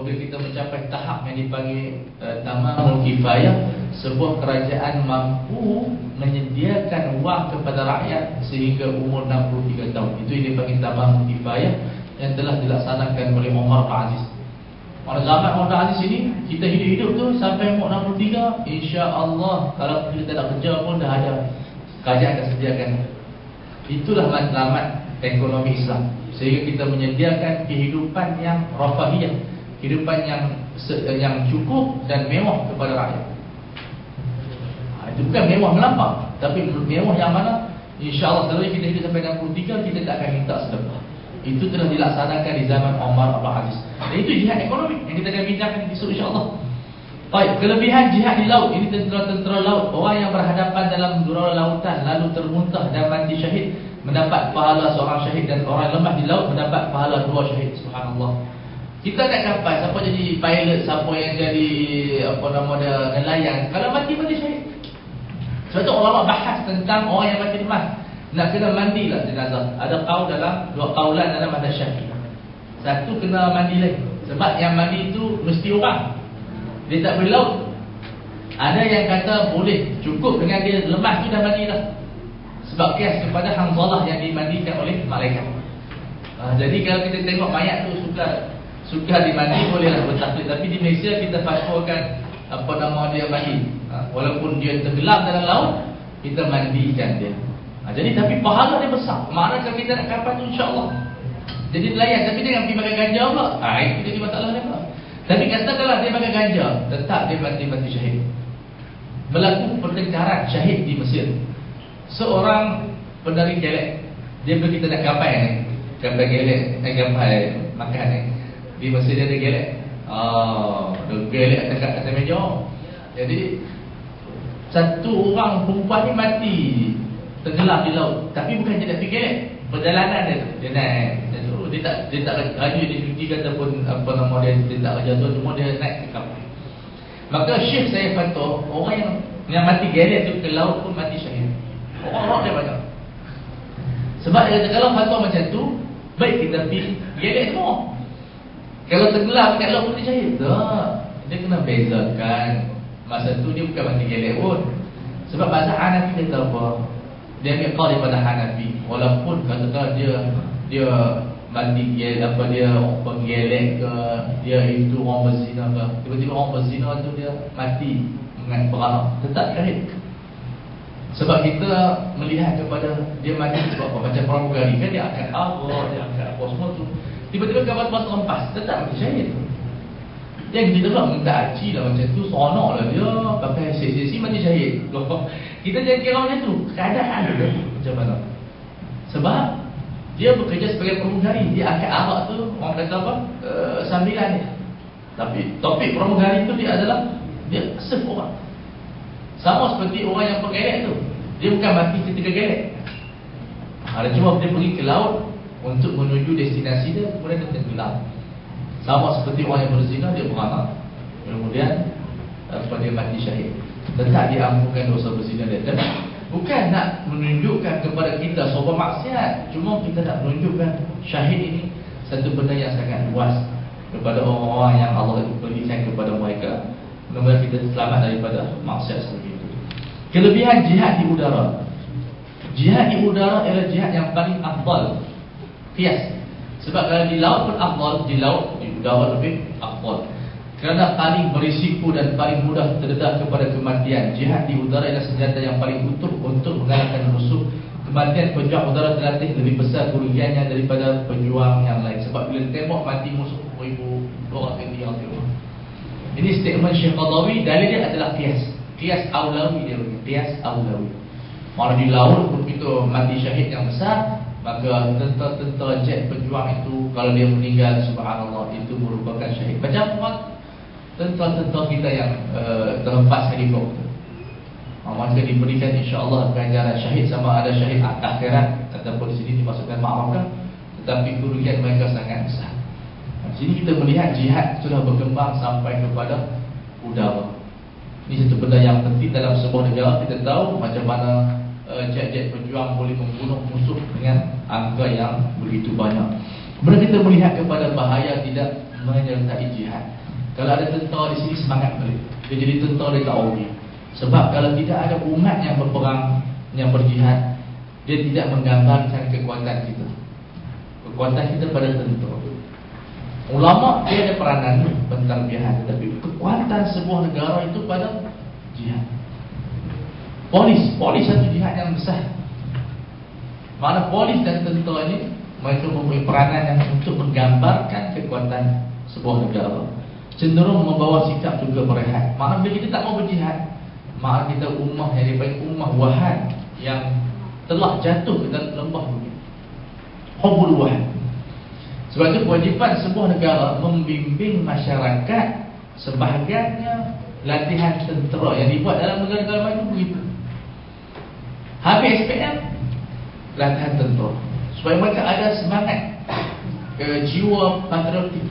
apabila kita mencapai tahap yang dipanggil tamamul kifayah, sebuah kerajaan mampu menyediakan wang kepada rakyat sehingga umur 63 tahun. Itu yang dipanggil tamamul kifayah, yang telah dilaksanakan oleh Umar bin Aziz. Pada zaman Umar bin Aziz ini, kita hidup-hidup tu sampai umur 63, insya-Allah kalau kita tak ada kerja pun dah ada kerajaan akan sediakan. Itulah matlamat ekonomi Islam, sehingga kita menyediakan kehidupan yang rafahiyah, kehidupan yang cukup dan mewah kepada rakyat. Itu bukan mewah melampau, tapi mewah yang mana insya-Allah selama kita hidup sampai 63, kita tak akan minta sedekah. Itu telah dilaksanakan di zaman Umar bin Aziz. Dan itu jihad ekonomi yang kita akan bincangkan besok insya-Allah. Baik, kelebihan jihad di laut. Ini tentera-tentera laut, orang yang berhadapan dalam gurau lautan lalu termuntah dan mati syahid mendapat pahala seorang syahid, dan orang lemah di laut mendapat pahala 2 syahid. Subhanallah. Kita nak kapal, siapa jadi pilot, siapa yang jadi nelayan, kalau mati syahid. Sebab tu ulama bahas tentang orang yang mati lemas, nak kena mandilah jenazah. Ada qaul dalam 2 qaulan dalam mazhab Syafi'i. Satu kena mandi lagi, sebab yang mandi itu mesti orang, dia tak boleh laut. Ada yang kata boleh, cukup dengan dia lemas tu dah mandi dah, sebab kias kepada Hanzalah yang dimandikan oleh malaikat. Jadi kalau kita tengok mayat tu suka dimandi, bolehlah bertaklid. Tapi di Malaysia kita fatwakan dia mandi, walaupun dia tenggelam dalam laut, kita mandikan dia. Jadi tapi pahala dia besar. Maknanya kalau kita nak kapal tu insya-Allah jadi nelayan, tapi dia pergi makan ganja pula, itu jadi masalah dia pula. Tapi katakanlah dia makan ganja, tetap dia mati syahid. Berlaku pertengkaran syahid di Mesir. Seorang pendari gelek, dia pergi tak nak kapal ni, kapal gelek, kapal makan ni. Di Mesir dia ada gelek. Gelek atas meja. Jadi satu orang perempuan ni mati tenggelam di laut, tapi bukan dia nak pergi gelek, perjalanan dia naik. Dia tak raju, dia cuti ataupun dia tak kerja tu, cuma dia naik ke kapal. Maka Syekh saya fatwa, orang yang mati gelek tu ke laut pun mati syahid. Orang dia banyak. Sebab dia kata kalau fatwa macam tu, baik kita pergi gelek semua. Kalau tenggelam kat laut pun dia syahid. Tak, dia kena bezakan. Masa tu dia bukan mati gelek pun. Sebab bahasa Hanafi kata apa? Dia ambil qaul daripada Hanafi. Walaupun katakan dia mati gelek, dia penggelek ke, dia itu orang berzina ke, tiba-tiba orang berzina tu dia mati dengan beranak, tetap syahid. Sebab kita melihat kepada dia mati sebab apa? Macam pramugari kan, dia akan arwah, dia akan apa semua tu, tiba-tiba kapal terlepas, tetap mati syahid. Yang kita pula minta haji lah macam tu, seronok lah dia pakai sesi mati syahid. Kita jangan kira macam tu, keadaan dia macam mana. Sebab dia bekerja sebagai pramugari, dia akan arak tu orang kata apa, sambilan dia. Tapi topik pramugari tu dia adalah dia serve orang. Sama seperti orang yang penggelek tu, dia bukan mati ketika gelek. Ada cuma dia pergi ke laut untuk menuju destinasi dia, kemudian dia tenggelam. Sama seperti orang yang berzina, dia beranak, kemudian dia mati syahid. Tetap diampunkan dosa berzina dia. Dan bukan nak menunjukkan kepada kita sebuah maksiat, cuma kita nak menunjukkan syahid ini satu benda yang sangat luas kepada orang-orang yang Allah berikan kepada mereka. Mudah-mudahan kita selamat daripada maksiat seperti itu. Kelebihan jihad di udara. Jihad di udara ialah jihad yang paling afdal. Qiyas. Sebab kalau di laut pun afdal, di udara lebih afdal. Kerana paling berisiko dan paling mudah terdedah kepada kematian. Jihad di udara ialah senjata yang paling utuh untuk mengalahkan musuh. Kematian pejuang udara terlatih lebih besar kerugiannya daripada pejuang yang lain. Sebab bila tembak mati musuh 1,000 orang yang tengok. Ini statement Syekh Qadawi, dalilnya adalah qiyas. Qiyas aulawi dia bagi. Qiyas aulawi. Malah di laut begitu mati syahid yang besar, maka tentera-tentera jet pejuang itu kalau dia meninggal, subhanallah, itu merupakan syahid. Macam tentera-tentera kita yang terlepas helikopter, maka diberikan insya-Allah ganjaran syahid, sama ada syahid akhirat ataupun di sini dimasukkan ma'rakah, tetapi kerugian mereka sangat besar. Di sini kita melihat jihad sudah berkembang sampai kepada udara. Ini satu benda yang penting dalam sebuah negara. Kita tahu macam mana jet-jet pejuang boleh membunuh musuh dengan angka yang begitu banyak. Kemudian kita melihat kepada bahaya tidak menyertai jihad. Kalau ada tentera di sini, semangat balik. Dia jadi tentera dekat Audi. Sebab kalau tidak ada umat yang berperang, yang berjihad, dia tidak menggambarkan kekuatan kita. Kekuatan kita pada tentera. Ulama dia ada peranan pentarbiahan, tetapi kekuatan sebuah negara itu pada jihad. Polis satu jihad yang besar. Mana polis dan tentera ini mereka mempunyai peranan yang untuk menggambarkan kekuatan sebuah negara. Cenderung membawa sikap juga berehat. Mana bila kita tak mau berjihad, maka kita ummah yang dipanggil ummah wahan, yang telah jatuh ke dalam lembah bumi. Hubbul wahan. Sebab itu kewajipan sebuah negara membimbing masyarakat sebahagiannya latihan tentera yang dibuat dalam negara-negara maju begitu. Habis SPM, latihan tentera supaya mereka ada semangat jiwa patriotik.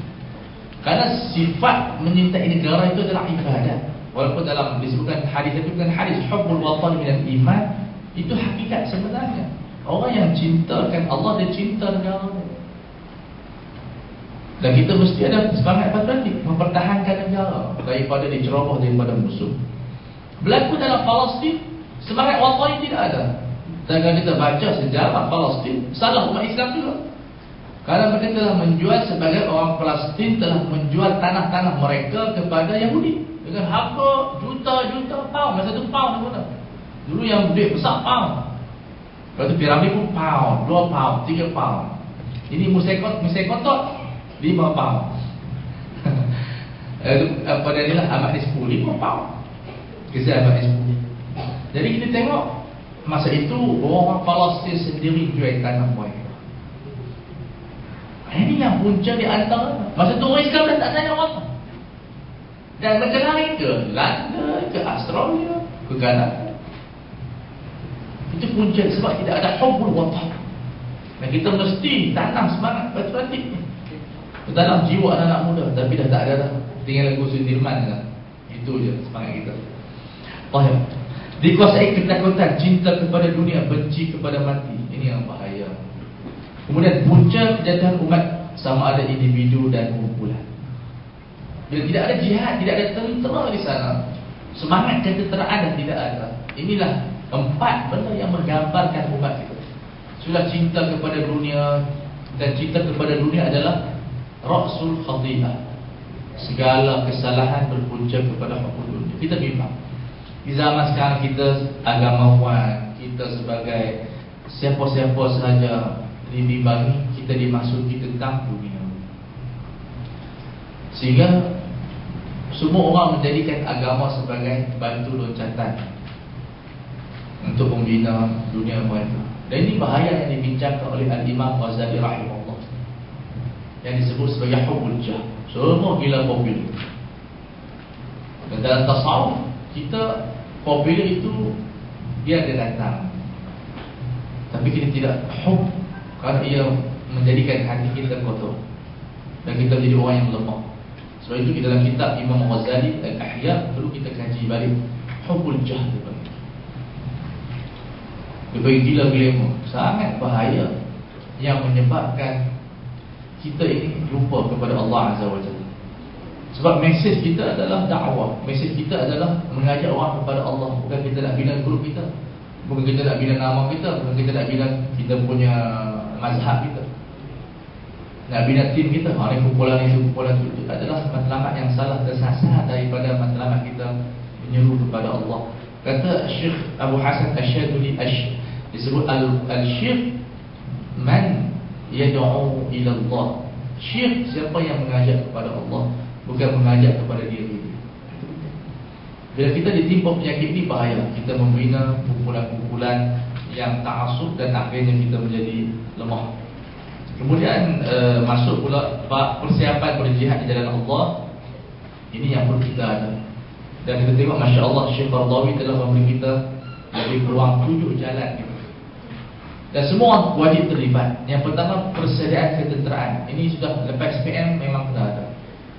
Karena sifat menyintai negara itu adalah ibadah. Walaupun dalam disebutkan hadis itu bukan hadis hubbul watan minal iman, itu hakikat sebenarnya. Orang yang cintakan Allah, dia cinta negara. Dan kita mesti ada semangat patriotik mempertahankan negara daripada diceroboh daripada musuh. Berlaku dalam Palestin, semangat watani tidak ada. Dan kalau kita baca sejarah Palestin, salah umat Islam juga. Karena mereka telah menjual, sebagai orang Palestin telah menjual tanah-tanah mereka kepada Yahudi dengan harga juta-juta pound. Masa tu pound pun. Dulu yang duit besar pound. Lepas tu piramid pun pound, 2 pound, 3 pound. Ini musai kotak 5 pound. Pada inilah Ahmad Nisfu 5 pound. Kisah Ahmad Nisfu. Jadi kita tengok masa itu orang Palestin sendiri jual tanah mereka. Ini yang punca di antara. Masa tu orang Islam dah tak tanya apa. Dan mereka lari ke London, ke Australia, ke Kanada. Itu punca sebab tidak ada hubbul watan. Dan kita mesti tanam semangat patriotik ni dalam jiwa anak-anak muda. Tapi dah tak ada dah. Tinggal lagu Sudirman lah. Itu je semangat kita. Faham? Dikuasai ketakutan, cinta kepada dunia, benci kepada mati. Ini yang bahaya. Kemudian punca kejahatan umat, sama ada individu dan kumpulan. Bila tidak ada jihad, tidak ada tentera di sana, semangat ketenteraan dah tidak ada. Inilah 4 benda yang menggambarkan umat kita. Sudah cinta kepada dunia, dan cinta kepada dunia adalah Ra'sul khati'ah. Segala kesalahan berpunca kepada hukum dunia. Kita bimbang. Di zaman sekarang kita agamawan, kita sebagai siapa-siapa sahaja dibimbangi, kita dimasuki tentang dunia. Sehingga semua orang menjadikan agama sebagai batu loncatan untuk membina dunia mereka. Dan ini bahaya yang dibincangkan oleh Al-Imam Ghazali rahimahullah, yang disebut sebagai hubbul jah. Semua gila popular. Dan dalam tasawuf kita popular itu dia ada datang, tapi kita tidak hub, kerana ia menjadikan hati kita kotor dan kita menjadi orang yang lemah. Sebab itu di dalam kitab Imam Ghazali Al-Ahya perlu kita kaji balik hubbul jah. Dia bagi gila-gila, sangat bahaya, yang menyebabkan kita ini lupa kepada Allah Azza wa Jalla. Sebab mesej kita adalah dakwah, mesej kita adalah mengajak orang kepada Allah. Bukan kita nak bina grup kita, bukan kita nak bina nama kita, bukan kita nak bina kita punya mazhab kita, nak bina tim kita. Ini kumpulan itu, kumpulan itu adalah matlamat yang salah, tersasar daripada matlamat kita menyeru kepada Allah. Kata Syekh Abu Hasan Asyaduli disebut al-syekh man yad'u ila Allah. Syekh siapa yang mengajak kepada Allah, bukan mengajak kepada diri. Bila kita ditimpa penyakit ini bahaya. Kita membina kumpulan-kumpulan yang ta'assub dan akhirnya kita menjadi lemah. Kemudian masuk pula persiapan berjihad di jalan Allah. Ini yang perlu kita ada. Dan kita tengok Masya Allah, Syekh Qaradawi telah memberi kita lebih kurang 7 jalan gitu. Dan semua wajib terlibat. Yang pertama, persediaan ketenteraan. Ini sudah lepas PM memang kena ada.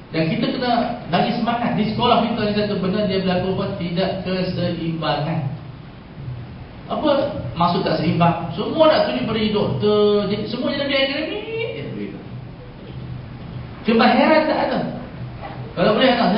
Dan kita kena bagi semangat. Di sekolah kita ada satu benda dia berlaku apa? Tidak keseimbangan. Apa maksud tak seimbang? Semua nak tunjuk pada hidup. Semua jadi akademik. Kemahiran tak ada. Kalau boleh anak